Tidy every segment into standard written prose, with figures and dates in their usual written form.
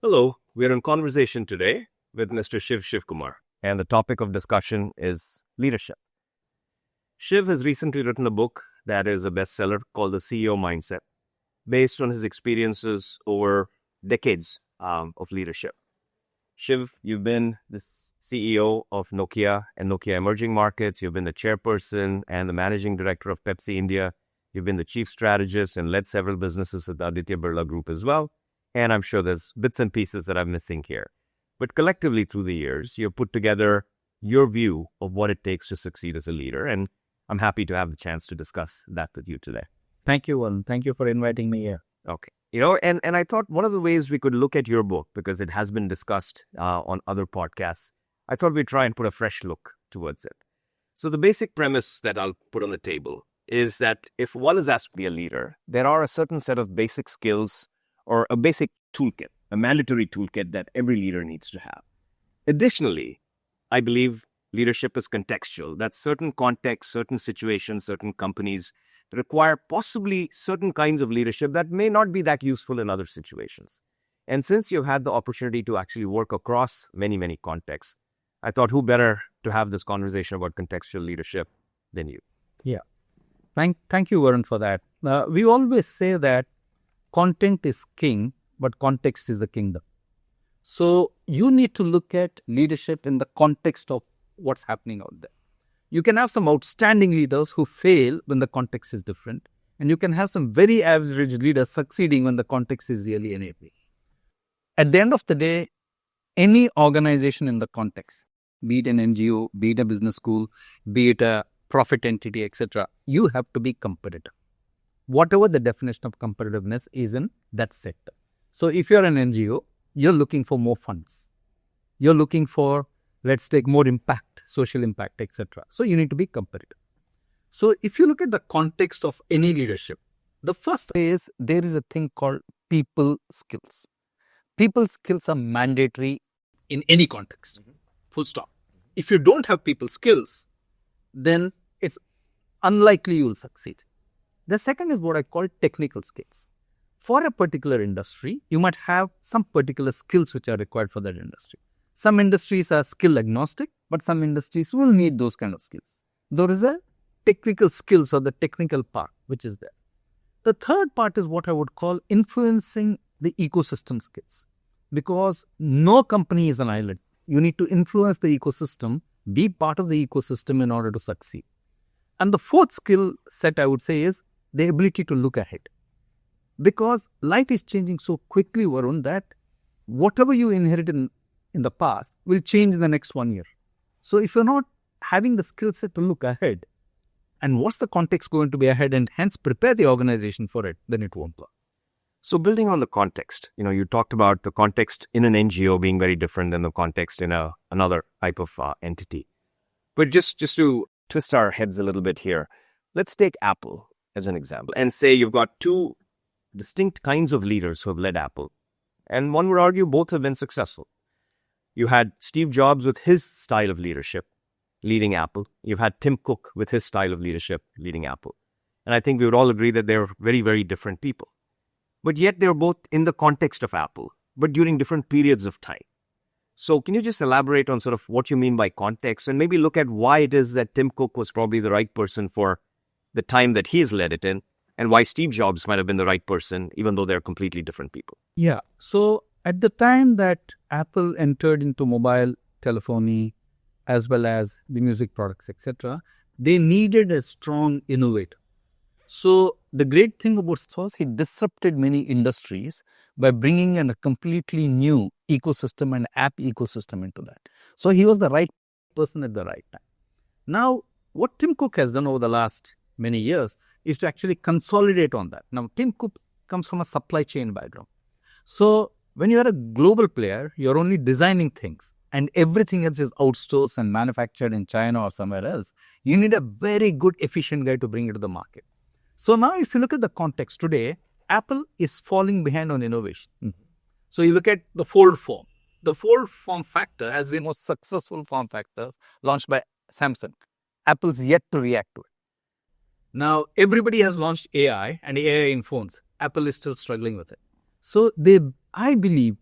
Hello, we're in conversation today with Mr. Shiv Shivkumar, and the topic of discussion is leadership. Shiv has recently written a book that is a bestseller called The CEO Mindset, based on his experiences over decades of leadership. Shiv, you've been the CEO of Nokia and Nokia Emerging Markets. You've been the chairperson and the managing director of Pepsi India. You've been the chief strategist and led several businesses at the Aditya Birla Group as well. And I'm sure there's bits and pieces that I'm missing here. But collectively through the years, you've put together your view of what it takes to succeed as a leader. And I'm happy to have the chance to discuss that with you today. Thank you, Varun. Thank you for inviting me here. Okay. And I thought one of the ways we could look at your book, because it has been discussed on other podcasts, I thought we'd try and put a fresh look towards it. So the basic premise that I'll put on the table is that if one is asked to be a leader, there are a certain set of basic skills or a basic toolkit, a mandatory toolkit that every leader needs to have. Additionally, I believe leadership is contextual, that certain contexts, certain situations, certain companies require possibly certain kinds of leadership that may not be that useful in other situations. And since you've had the opportunity to actually work across many, many contexts, I thought who better to have this conversation about contextual leadership than you. Yeah. Thank you, Varun, for that. We always say that content is king, but context is the kingdom. So you need to look at leadership in the context of what's happening out there. You can have some outstanding leaders who fail when the context is different. And you can have some very average leaders succeeding when the context is really enabling. At the end of the day, any organization in the context, be it an NGO, be it a business school, be it a profit entity, etc., you have to be competitive. Whatever the definition of competitiveness is in that sector. So if you're an NGO, you're looking for more funds. You're looking for, let's take more impact, social impact, etc. So you need to be competitive. So if you look at the context of any leadership, the first is there is a thing called people skills. People skills are mandatory in any context. Full stop. If you don't have people skills, then it's unlikely you'll succeed. The second is what I call technical skills. For a particular industry, you might have some particular skills which are required for that industry. Some industries are skill agnostic, but some industries will need those kind of skills. There is a technical skills or the technical part which is there. The third part is what I would call influencing the ecosystem skills. Because no company is an island. You need to influence the ecosystem, be part of the ecosystem in order to succeed. And the fourth skill set I would say is the ability to look ahead. Because life is changing so quickly, Varun, that whatever you inherit in the past will change in the next 1 year. So if you're not having the skill set to look ahead, and what's the context going to be ahead and hence prepare the organization for it, then it won't work. So building on the context, you talked about the context in an NGO being very different than the context in another type of entity. But just to twist our heads a little bit here, let's take Apple as an example and say you've got two distinct kinds of leaders who have led Apple. And one would argue both have been successful. You had Steve Jobs with his style of leadership leading Apple. You've had Tim Cook with his style of leadership leading Apple. And I think we would all agree that they're very, very different people. But yet they're both in the context of Apple, but during different periods of time. So can you just elaborate on sort of what you mean by context and maybe look at why it is that Tim Cook was probably the right person for the time that he has led it in, and why Steve Jobs might have been the right person, even though they're completely different people? Yeah. So at the time that Apple entered into mobile telephony as well as the music products, etc., they needed a strong innovator. So the great thing about this was he disrupted many industries by bringing in a completely new ecosystem and app ecosystem into that. So he was the right person at the right time. Now, what Tim Cook has done over the last many years is to actually consolidate on that. Now, Tim Cook comes from a supply chain background. So when you are a global player, you're only designing things and everything else is outsourced and manufactured in China or somewhere else. You need a very good, efficient guy to bring it to the market. So now if you look at the context today, Apple is falling behind on innovation. So you look at the fold form. The fold form factor has been most successful form factors launched by Samsung. Apple's yet to react to it. Now, everybody has launched AI and AI in phones. Apple is still struggling with it. So I believe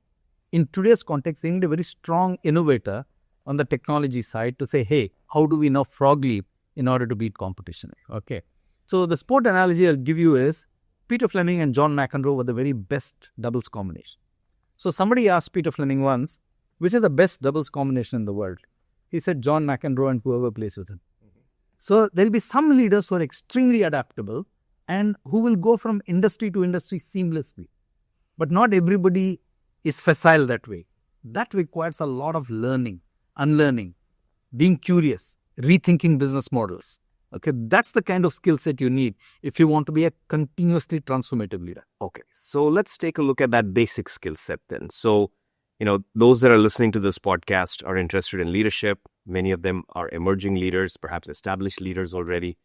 in today's context, they need a very strong innovator on the technology side to say, hey, how do we now frog leap in order to beat competition? Okay. So the sport analogy I'll give you is Peter Fleming and John McEnroe were the very best doubles combination. So somebody asked Peter Fleming once, which is the best doubles combination in the world? He said John McEnroe and whoever plays with him. So there will be some leaders who are extremely adaptable and who will go from industry to industry seamlessly. But not everybody is facile that way. That requires a lot of learning, unlearning, being curious, rethinking business models. Okay, that's the kind of skill set you need if you want to be a continuously transformative leader. Okay, so let's take a look at that basic skill set then. So, those that are listening to this podcast are interested in leadership. Many of them are emerging leaders, perhaps established leaders already.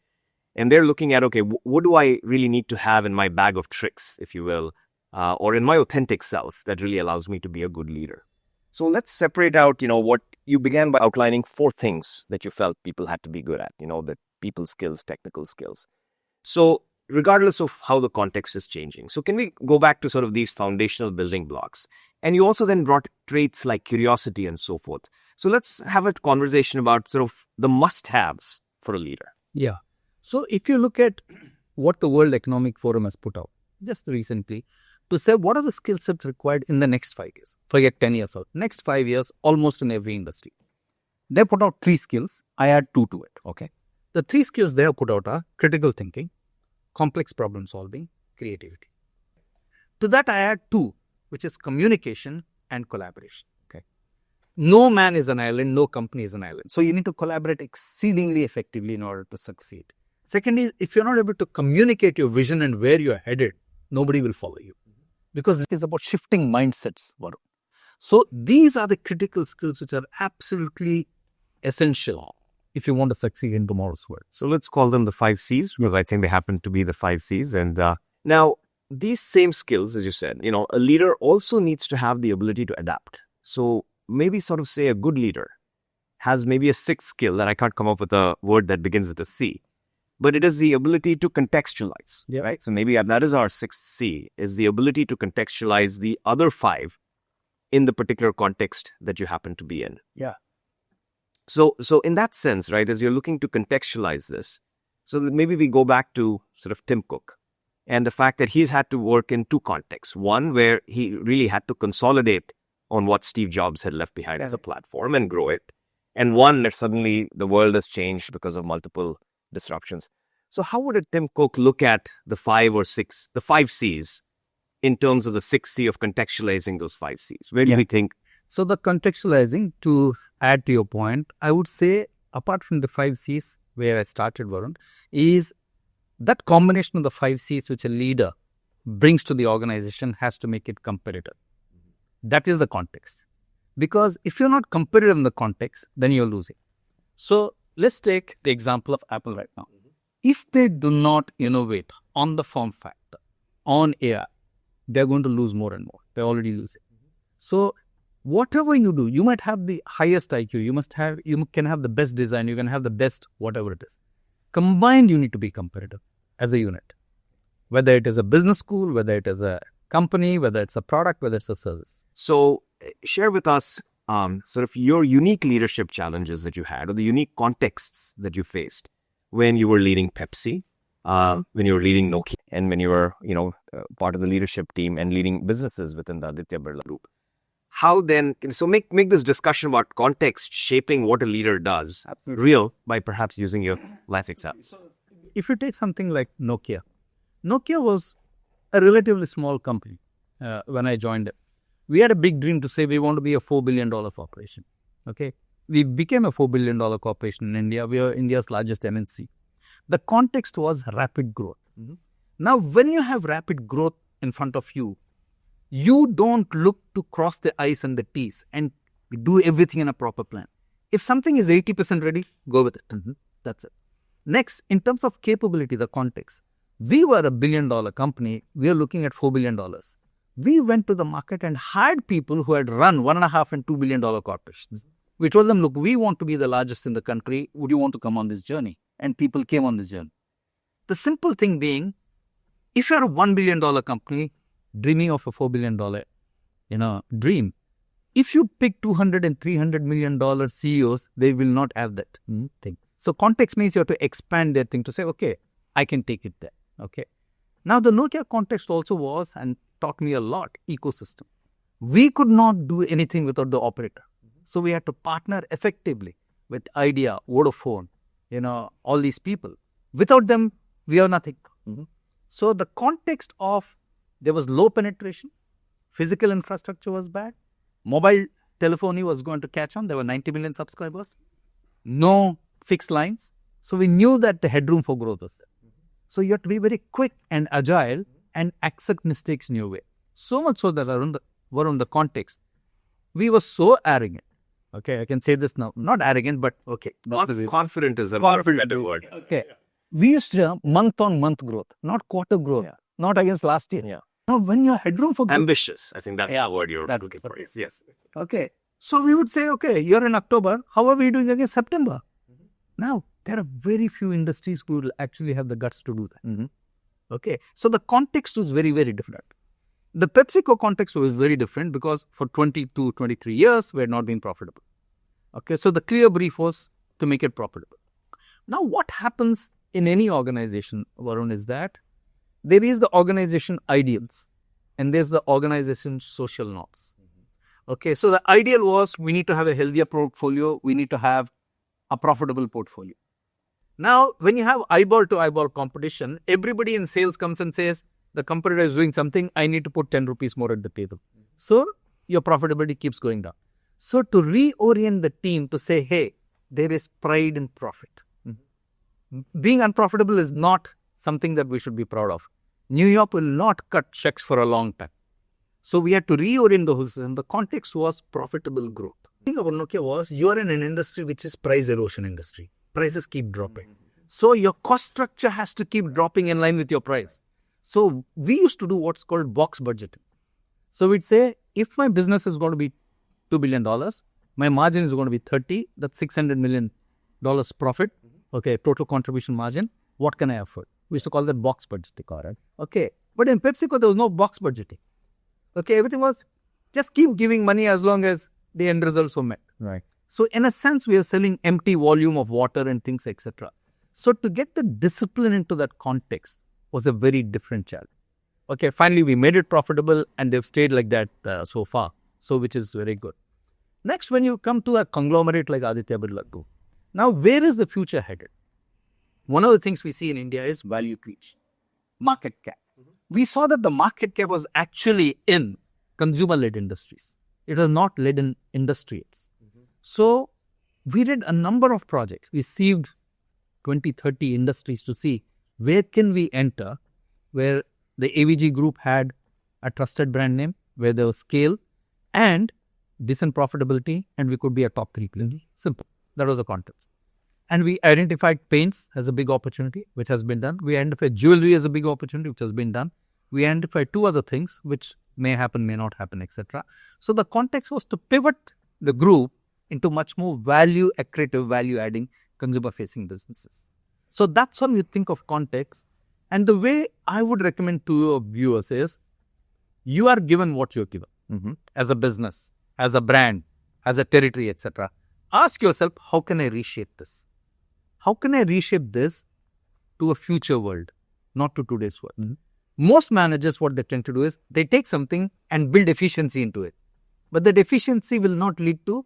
And they're looking at, okay, what do I really need to have in my bag of tricks, if you will, or in my authentic self that really allows me to be a good leader? So let's separate out, what you began by outlining 4 things that you felt people had to be good at, the people skills, technical skills. So regardless of how the context is changing. So can we go back to sort of these foundational building blocks? And you also then brought traits like curiosity and so forth. So let's have a conversation about sort of the must-haves for a leader. Yeah. So if you look at what the World Economic Forum has put out just recently, to say what are the skill sets required in the next 5 years, forget 10 years out, next 5 years, almost in every industry. They put out 3 skills. I add 2 to it. Okay. The 3 skills they have put out are critical thinking, complex problem solving, creativity. To that I add 2, which is communication and collaboration. Okay. No man is an island, no company is an island. So you need to collaborate exceedingly effectively in order to succeed. Second is, if you're not able to communicate your vision and where you're headed, nobody will follow you. Because it is about shifting mindsets, Varun. So these are the critical skills which are absolutely essential if you want to succeed in tomorrow's world. So let's call them the 5 C's, because I think they happen to be the 5 C's. And now, these same skills, as you said, a leader also needs to have the ability to adapt. So maybe sort of say a good leader has maybe a 6th skill that I can't come up with a word that begins with a C. But it is the ability to contextualize, right? So maybe that is our 6th C, is the ability to contextualize the other 5 in the particular context that you happen to be in. Yeah. So in that sense, right, as you're looking to contextualize this, so maybe we go back to sort of Tim Cook and the fact that he's had to work in 2 contexts. One, where he really had to consolidate on what Steve Jobs had left behind as a platform and grow it. And one, that suddenly the world has changed because of multiple disruptions. So how would a Tim Cook look at the 5 C's in terms of the 6th C of contextualizing those 5 C's? Where do you think? So the contextualizing, to add to your point, I would say apart from the 5 C's where I started, Varun, is that combination of the 5 C's which a leader brings to the organization has to make it competitive. That is the context. Because if you're not competitive in the context, then you're losing. So let's take the example of Apple right now. If they do not innovate on the form factor, on AI, they're going to lose more and more. They're already losing. So whatever you do, you might have the highest IQ, you can have the best design, you can have the best whatever it is. Combined, you need to be competitive as a unit. Whether it is a business school, whether it is a company, whether it's a product, whether it's a service. So share with us sort of your unique leadership challenges that you had, or the unique contexts that you faced when you were leading Pepsi, when you were leading Nokia, and when you were, part of the leadership team and leading businesses within the Aditya Birla Group. How then, so make this discussion about context shaping what a leader does real by perhaps using your life example. If you take something like Nokia was a relatively small company when I joined it. We had a big dream to say we want to be a $4 billion corporation. Okay. We became a $4 billion corporation in India. We are India's largest MNC. The context was rapid growth. Mm-hmm. Now, when you have rapid growth in front of you, you don't look to cross the I's and the T's and do everything in a proper plan. If something is 80% ready, go with it. Mm-hmm. That's it. Next, in terms of capability, the context, we were a $1 billion company. We are looking at $4 billion. We went to the market and hired people who had run $1.5 and $2 billion corporations. We told them, look, we want to be the largest in the country. Would you want to come on this journey? And people came on this journey. The simple thing being, if you're a $1 billion company dreaming of a $4 billion, dream, If you pick 200 and $300 million CEOs, they will not have that thing. So context means you have to expand their thing to say, okay, I can take it there. Okay. Now the Nokia context also was, and taught me a lot, ecosystem. We could not do anything without the operator. So we had to partner effectively with Idea, Vodafone, all these people. Without them, we are nothing. So the context of there was low penetration, physical infrastructure was bad, mobile telephony was going to catch on. There were 90 million subscribers, no fixed lines. So we knew that the headroom for growth was there. So you have to be very quick and agile and accept mistakes in your way. So much so that Varun, the context, we were so arrogant. Okay, I can say this now. Not arrogant, but okay. Confident is a better word. Okay. We used to have month-on-month growth, not quarter growth, not against last year. Yeah. Now, when your headroom for growth... Ambitious. I think that's the word you're looking for. Yes. Okay. So we would say, okay, you're in October. How are we doing against September? Now, there are very few industries who will actually have the guts to do that. Okay. So the context was very, very different. The PepsiCo context was very different because for 22, 23 years, we had not been profitable. Okay. So the clear brief was to make it profitable. Now, what happens in any organization, Varun, is that there is the organization ideals and there's the organization social norms. Okay, so the ideal was we need to have a healthier portfolio, we need to have a profitable portfolio. Now, when you have eyeball to eyeball competition, everybody in sales comes and says, the competitor is doing something, I need to put 10 rupees more at the table. So, your profitability keeps going down. So, to reorient the team to say, hey, there is pride in profit. Being unprofitable is not something that we should be proud of. New York will not cut checks for a long time. So we had to reorient the whole system. The context was profitable growth. The thing about Nokia was you are in an industry which is price erosion industry. Prices keep dropping. So your cost structure has to keep dropping in line with your price. So we used to do what's called box budgeting. So we'd say if my business is going to be $2 billion, my margin is going to be 30, that's $600 million profit. Okay, total contribution margin. What can I afford? We used to call that box budgeting. Correct. Okay. But in PepsiCo, there was no box budgeting. Okay, everything was just keep giving money as long as the end results were met. Right. So in a sense, we are selling empty volume of water and things, etc. So to get the discipline into that context was a very different challenge. Okay, finally we made it profitable and they've stayed like that so far. So which is very good. Next, when you come to a conglomerate like Aditya Birla Group, now where is the future headed? One of the things we see in India is value creation, market cap. We saw that the market cap was actually in consumer-led industries. It was not led in industrials. So we did a number of projects. We sieved 20, 30 industries to see where can we enter, where the AVG group had a trusted brand name, where there was scale and decent profitability, and we could be a top 3 player. Simple. That was the context. And we identified paints as a big opportunity, which has been done. We identified jewelry as a big opportunity, which has been done. We identified 2 other things, which may happen, may not happen, etc. So the context was to pivot the group into much more value-accretive, value-adding, consumer-facing businesses. So that's when you think of context. And the way I would recommend to your viewers is, you are given what you're given as a business, as a brand, as a territory, etc. Ask yourself, how can I reshape this? How can I reshape this to a future world, not to today's world? Most managers, what they tend to do is, they take something and build efficiency into it. But that efficiency will not lead to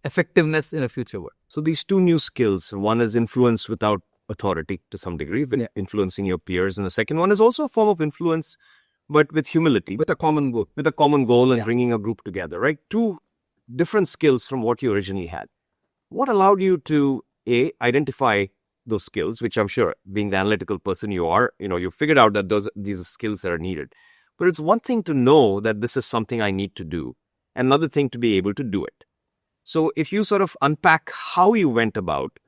effectiveness in a future world. So these 2 new skills, one is influence without authority to some degree, influencing your peers. And the second one is also a form of influence, but with humility. With a common goal. With a common goal and bringing a group together, right? 2 different skills from what you originally had. What allowed you to, A, identify those skills, which I'm sure, being the analytical person you are, you figured out that these are skills that are needed. But it's one thing to know that this is something I need to do, another thing to be able to do it. So if you sort of unpack how you went about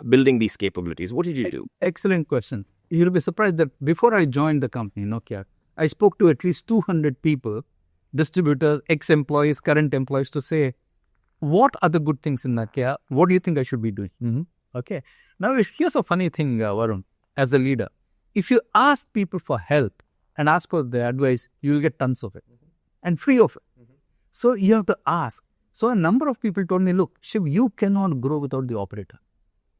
building these capabilities, what did you do? Excellent question. You'll be surprised that before I joined the company, Nokia, I spoke to at least 200 people, distributors, ex-employees, current employees, to say, what are the good things in Nokia? What do you think I should be doing? Okay. Now, here's a funny thing, Varun, as a leader. If you ask people for help and ask for their advice, you will get tons of it and free of it. So you have to ask. So a number of people told me, look, Shiv, you cannot grow without the operator.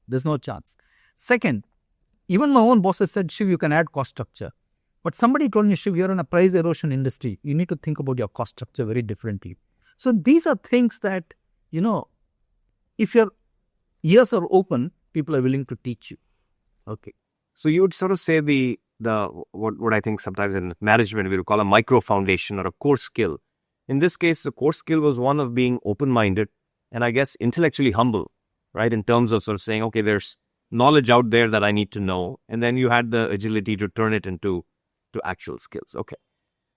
There's no chance. Second, even my own bosses said, Shiv, you can add cost structure. But somebody told me, Shiv, you're in a price erosion industry. You need to think about your cost structure very differently. So these are things that, if your ears are open, people are willing to teach you. Okay. So you would sort of say the what I think sometimes in management we would call a micro foundation or a core skill. In this case, the core skill was one of being open-minded and I guess intellectually humble, right? In terms of sort of saying, okay, there's knowledge out there that I need to know. And then you had the agility to turn it into actual skills. Okay.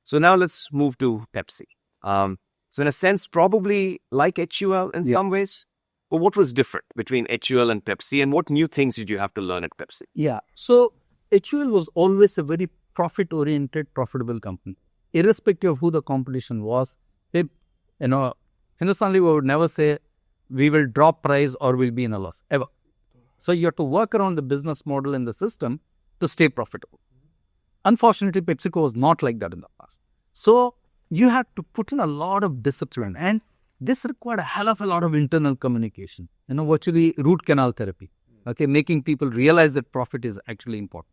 So now let's move to Pepsi. So in a sense, probably like HUL in some ways, but what was different between HUL and Pepsi and what new things did you have to learn at Pepsi? Yeah. So HUL was always a very profit-oriented, profitable company. Irrespective of who the competition was, Hindustan Lever would never say, we will drop price or we'll be in a loss, ever. So you have to work around the business model in the system to stay profitable. Unfortunately, PepsiCo was not like that in the past. So you had to put in a lot of discipline and this required a hell of a lot of internal communication, virtually root canal therapy, okay, making people realize that profit is actually important.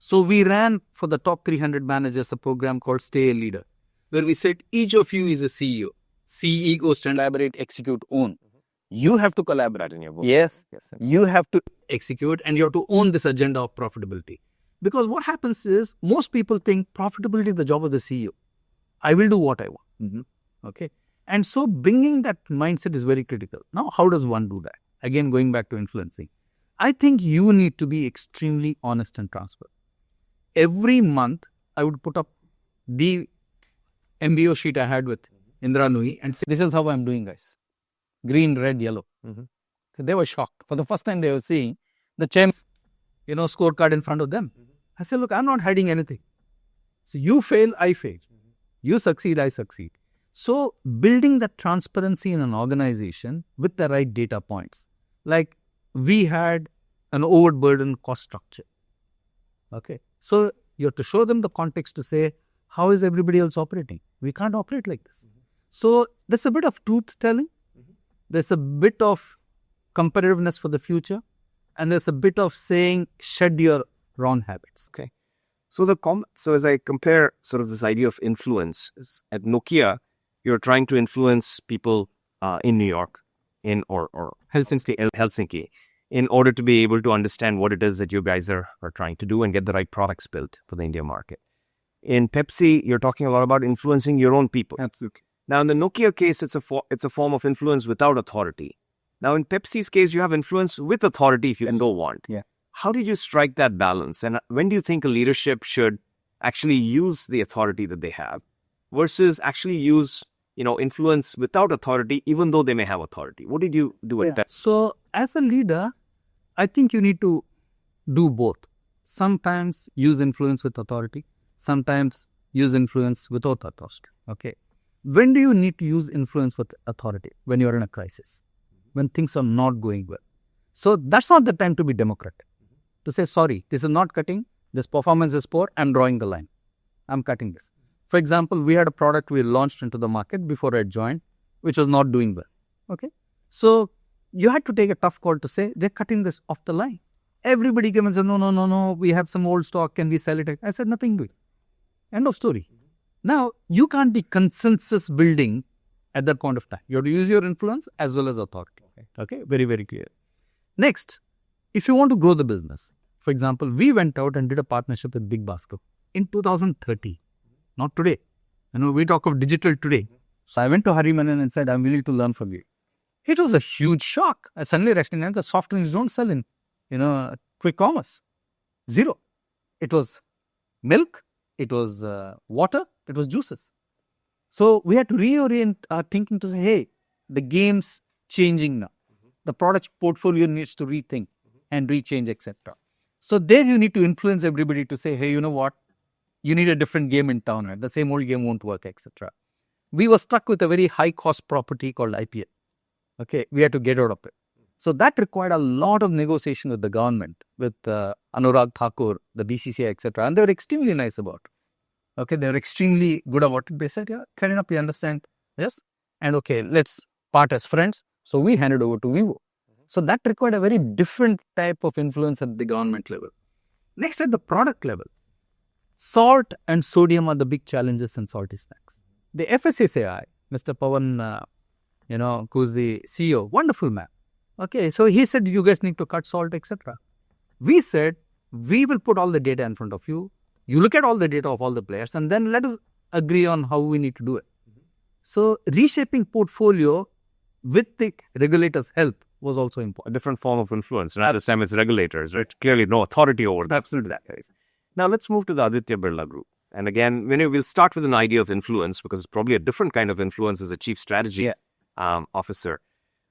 So we ran for the top 300 managers a program called Stay a Leader, where we said each of you is a CEO. CE goes to collaborate, execute, own. You have to collaborate in your work. Yes. You have to execute and you have to own this agenda of profitability. Because what happens is most people think profitability is the job of the CEO. I will do what I want. Okay. And so bringing that mindset is very critical. Now, how does one do that? Again, going back to influencing. I think you need to be extremely honest and transparent. Every month, I would put up the MBO sheet I had with Indra Nui and say, this is how I'm doing, guys. Green, red, yellow. So they were shocked. For the first time, they were seeing the champs, scorecard in front of them. I said, look, I'm not hiding anything. So you fail, I fail. You succeed, I succeed. So building that transparency in an organization with the right data points. Like we had an overburdened cost structure. Okay. So you have to show them the context to say, how is everybody else operating? We can't operate like this. So there's a bit of truth telling. There's a bit of competitiveness for the future. And there's a bit of saying, shed your wrong habits. Okay. So so as I compare sort of this idea of influence, at Nokia, you're trying to influence people in New York or Helsinki in order to be able to understand what it is that you guys are trying to do and get the right products built for the India market. In Pepsi, you're talking a lot about influencing your own people. Absolutely. Now, in the Nokia case, it's a form of influence without authority. Now, in Pepsi's case, you have influence with authority if you don't want. Yeah. How did you strike that balance? And when do you think a leadership should actually use the authority that they have versus actually use, influence without authority, even though they may have authority? What did you do at that? So as a leader, I think you need to do both. Sometimes use influence with authority. Sometimes use influence without authority. Okay. When do you need to use influence with authority? When you are in a crisis. When things are not going well. So that's not the time to be democratic. To say, sorry, this is not cutting. This performance is poor. I'm drawing the line. I'm cutting this. For example, we had a product we launched into the market before I joined, which was not doing well. Okay. So you had to take a tough call to say, they're cutting this off the line. Everybody came and said, no, we have some old stock. Can we sell it? I said, nothing doing. End of story. Now, you can't be consensus building at that point of time. You have to use your influence as well as authority. Okay. Very, very clear. Next, if you want to grow the business, for example, we went out and did a partnership with Big Basket in 2030. Not today. We talk of digital today. So I went to Harimanan and said, I'm willing to learn from you. It was a huge shock. I suddenly recognized that soft drinks don't sell in, quick commerce. Zero. It was milk. It was water. It was juices. So we had to reorient our thinking to say, hey, the game's changing now. The product portfolio needs to rethink and rechange, etc. So there you need to influence everybody to say, hey, you know what? You need a different game in town. Right? The same old game won't work, etc. We were stuck with a very high cost property called IPL. Okay, we had to get out of it. So that required a lot of negotiation with the government, with Anurag Thakur, the BCCI, etc. And they were extremely nice about it. Okay, they were extremely good about it. They said, yeah, fair enough, we understand. Yes. And okay, let's part as friends. So we handed over to Vivo. So that required a very different type of influence at the government level. Next, at the product level, salt and sodium are the big challenges in salty snacks. The FSSAI, Mr. Pawan, who's the CEO, wonderful man. Okay, so he said, you guys need to cut salt, etc. We said, we will put all the data in front of you. You look at all the data of all the players and then let us agree on how we need to do it. So reshaping portfolio with the regulators' help was also important. A different form of influence. And at this time, it's regulators, right? Clearly no authority over that. Absolutely. That case. Now, let's move to the Aditya Birla Group. And again, we'll start with an idea of influence because it's probably a different kind of influence as a chief strategy officer.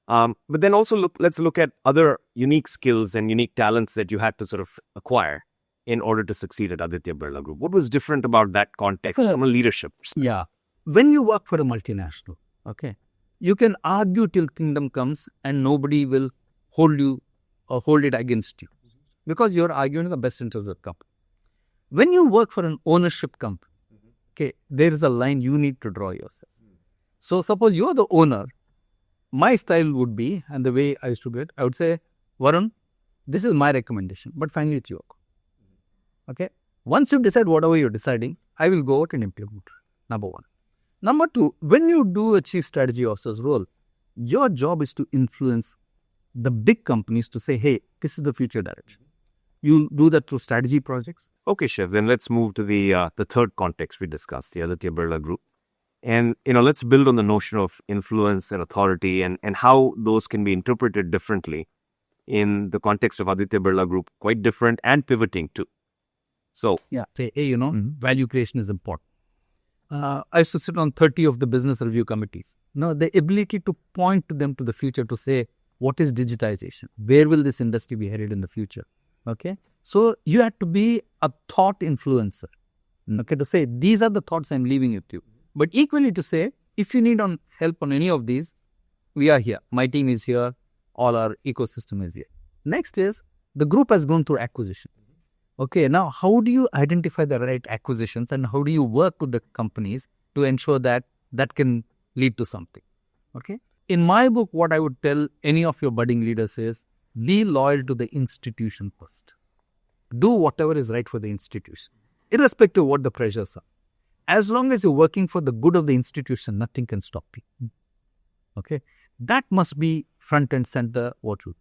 But then also let's look at other unique skills and unique talents that you had to sort of acquire in order to succeed at Aditya Birla Group. What was different about that context from a leadership perspective? Yeah. When you work for a multinational, okay, you can argue till kingdom comes and nobody will hold you or hold it against you because you're arguing in the best interest of the company. When you work for an ownership company, okay, there is a line you need to draw yourself. So suppose you're the owner, my style would be, and the way I used to do it, I would say, Varun, this is my recommendation, but finally it's your call. Okay. Once you decide whatever you're deciding, I will go out and implement it. Number one. Number two, when you do a chief strategy officer's role, your job is to influence the big companies to say, hey, this is the future direction. You do that through strategy projects. Okay, Shiv, then let's move to the third context we discussed, the Aditya Birla Group. And, let's build on the notion of influence and authority and how those can be interpreted differently in the context of Aditya Birla Group, quite different and pivoting too. So, say, hey, value creation is important. I used to sit on 30 of the business review committees. Now, the ability to point to them to the future to say, what is digitization? Where will this industry be headed in the future? Okay. So, you have to be a thought influencer. Okay. To say, these are the thoughts I'm leaving with you. But equally to say, if you need help on any of these, we are here. My team is here. All our ecosystem is here. Next is, the group has grown through acquisition. Okay, now how do you identify the right acquisitions and how do you work with the companies to ensure that that can lead to something? Okay. In my book, what I would tell any of your budding leaders is be loyal to the institution first. Do whatever is right for the institution, irrespective of what the pressures are. As long as you're working for the good of the institution, nothing can stop you. Okay. That must be front and center what you do.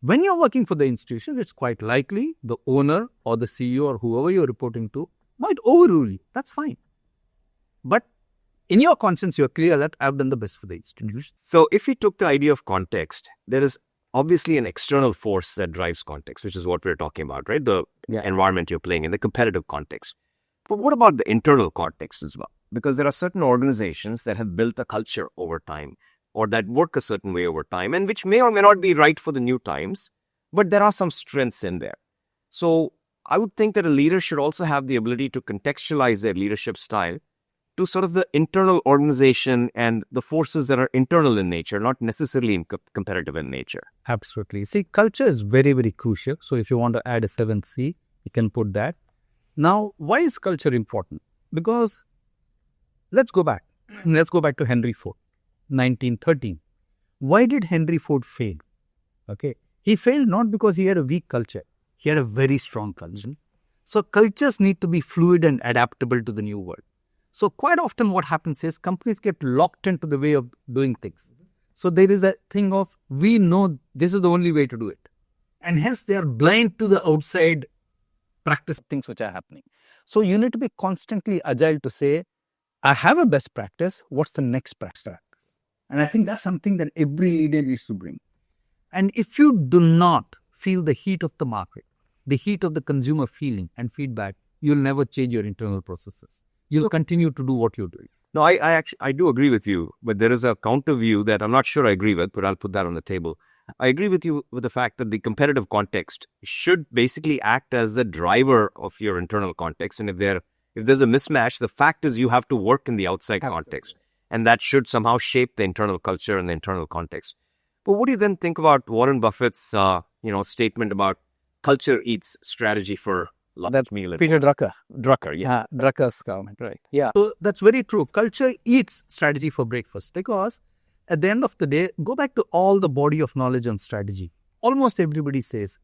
When you're working for the institution, it's quite likely the owner or the CEO or whoever you're reporting to might overrule you. That's fine. But in your conscience, you're clear that I've done the best for the institution. So if we took the idea of context, there is obviously an external force that drives context, which is what we're talking about, right? The environment you're playing in, the competitive context. But what about the internal context as well? Because there are certain organizations that have built a culture over time, or that work a certain way over time, and which may or may not be right for the new times, but there are some strengths in there. So I would think that a leader should also have the ability to contextualize their leadership style to sort of the internal organization and the forces that are internal in nature, not necessarily competitive in nature. Absolutely. See, culture is very, very crucial. So if you want to add a 7C, you can put that. Now, why is culture important? Because let's go back. Let's go back to Henry Ford. 1913. Why did Henry Ford fail? Okay. He failed not because he had a weak culture. He had a very strong culture. So cultures need to be fluid and adaptable to the new world. So quite often what happens is companies get locked into the way of doing things. So there is a thing of, we know this is the only way to do it. And hence they are blind to the outside practice things which are happening. So you need to be constantly agile to say, I have a best practice. What's the next practice? And I think that's something that every leader needs to bring. And if you do not feel the heat of the market, the heat of the consumer feeling and feedback, you'll never change your internal processes. You'll continue to do what you're doing. No, I do agree with you, but there is a counter view that I'm not sure I agree with, but I'll put that on the table. I agree with you with the fact that the competitive context should basically act as the driver of your internal context. And if there's a mismatch, the fact is you have to work in the outside context. And that should somehow shape the internal culture and the internal context. But what do you then think about Warren Buffett's, statement about culture eats strategy for life? That's Peter Drucker. Drucker's comment, right? Yeah. So that's very true. Culture eats strategy for breakfast because at the end of the day, go back to all the body of knowledge on strategy. Almost everybody says,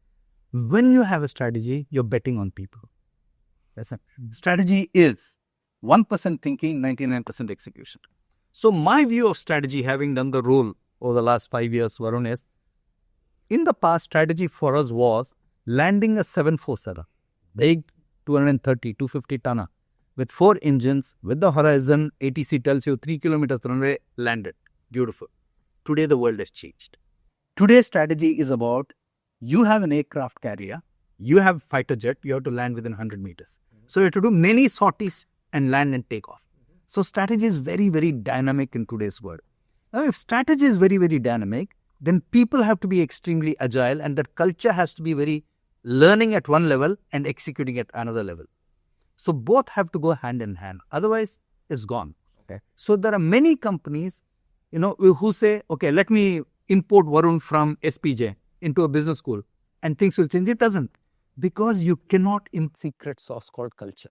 when you have a strategy, you're betting on people. Listen, strategy is 1% thinking, 99% execution. So my view of strategy, having done the role over the last 5 years, Varun, is in the past, strategy for us was landing a 747, big 230, 250 tonner with 4 engines, with the horizon, ATC tells you 3 kilometers runway, landed. Beautiful. Today, the world has changed. Today's strategy is about, you have an aircraft carrier, you have fighter jet, you have to land within 100 meters. So you have to do many sorties and land and take off. So strategy is very, very dynamic in today's world. Now, if strategy is very, very dynamic, then people have to be extremely agile, and that culture has to be very learning at one level and executing at another level. So both have to go hand in hand. Otherwise, it's gone. Okay. So there are many companies, who say, okay, let me import Varun from SPJ into a business school and things will change. It doesn't. Because you cannot secret sauce called culture.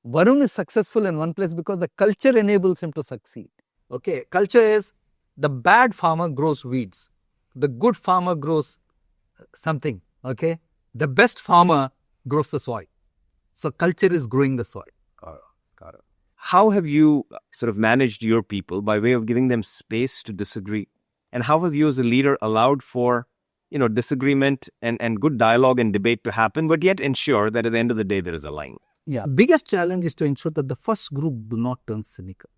Varun is successful in one place because the culture enables him to succeed. Okay. Culture is, the bad farmer grows weeds. The good farmer grows something. Okay. The best farmer grows the soil. So culture is growing the soil. Got it. How have you sort of managed your people by way of giving them space to disagree? And how have you as a leader allowed for, disagreement and good dialogue and debate to happen, but yet ensure that at the end of the day, there is a line? Yeah. Biggest challenge is to ensure that the first group do not turn cynical.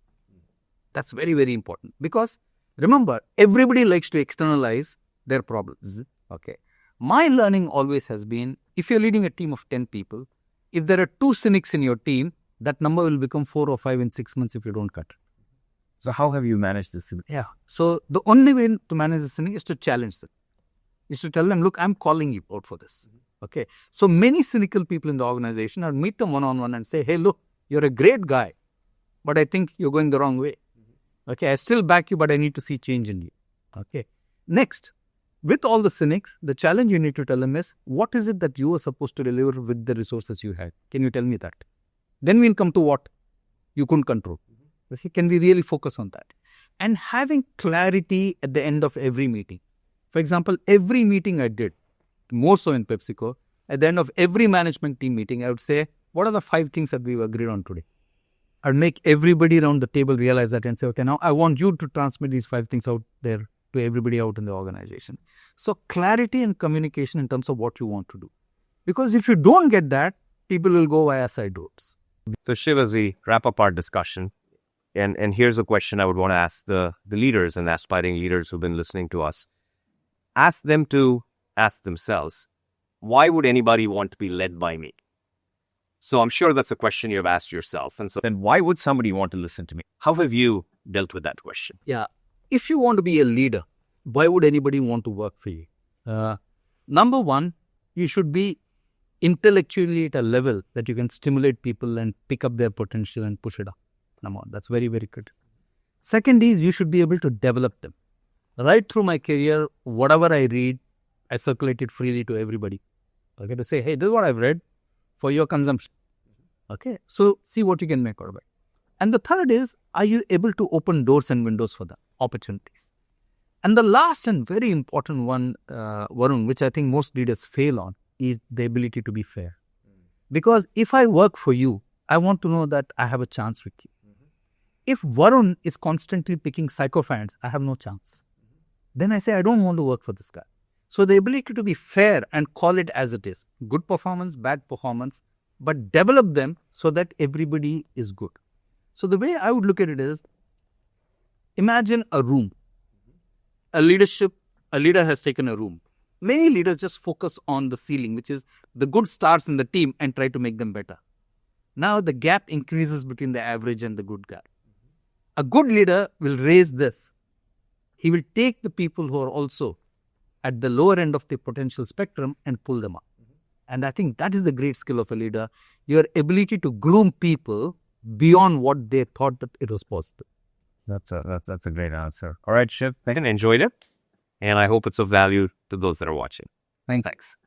That's very, very important. Because remember, everybody likes to externalize their problems. Okay. My learning always has been, if you're leading a team of 10 people, if there are 2 cynics in your team, that number will become 4 or 5 in 6 months if you don't cut it. So how have you managed this? Yeah. So the only way to manage the cynic is to challenge them. Is to tell them, look, I'm calling you out for this. Okay. So many cynical people in the organization, I'll meet them one-on-one and say, hey, look, you're a great guy, but I think you're going the wrong way. Okay. I still back you, but I need to see change in you. Okay. Next, with all the cynics, the challenge you need to tell them is, what is it that you were supposed to deliver with the resources you had? Can you tell me that? Then we'll come to what you couldn't control. Okay. Can we really focus on that? And having clarity at the end of every meeting. For example, every meeting I did, more so in PepsiCo, at the end of every management team meeting, I would say, what are the 5 things that we've agreed on today? I'd make everybody around the table realize that and say, okay, now I want you to transmit these 5 things out there to everybody out in the organization. So clarity and communication in terms of what you want to do. Because if you don't get that, people will go via side roads. So Shiv, as we wrap up our discussion, and here's a question I would want to ask the leaders and the aspiring leaders who've been listening to us. Ask them to ask themselves, why would anybody want to be led by me? So I'm sure that's a question you have asked yourself. And so then why would somebody want to listen to me? How have you dealt with that question? Yeah. If you want to be a leader, why would anybody want to work for you? Number one, you should be intellectually at a level that you can stimulate people and pick up their potential and push it up. Number one, that's very, very critical. Second is, you should be able to develop them. Right through my career, whatever I read, I circulate it freely to everybody. Okay, to say, hey, this is what I've read for your consumption. Okay, so see what you can make out of it. And the third is, are you able to open doors and windows for the opportunities? And the last and very important one, Varun, which I think most leaders fail on, is the ability to be fair. Because if I work for you, I want to know that I have a chance with you. If Varun is constantly picking sycophants, I have no chance. Then I say, I don't want to work for this guy. So the ability to be fair and call it as it is, good performance, bad performance, but develop them so that everybody is good. So the way I would look at it is, imagine a room. A leader has taken a room. Many leaders just focus on the ceiling, which is the good stars in the team, and try to make them better. Now the gap increases between the average and the good guy. A good leader will raise this. He will take the people who are also at the lower end of the potential spectrum and pull them up. And I think that is the great skill of a leader, your ability to groom people beyond what they thought that it was possible. That's a great answer. All right, Shiv, I enjoyed it, and I hope it's of value to those that are watching. Thanks.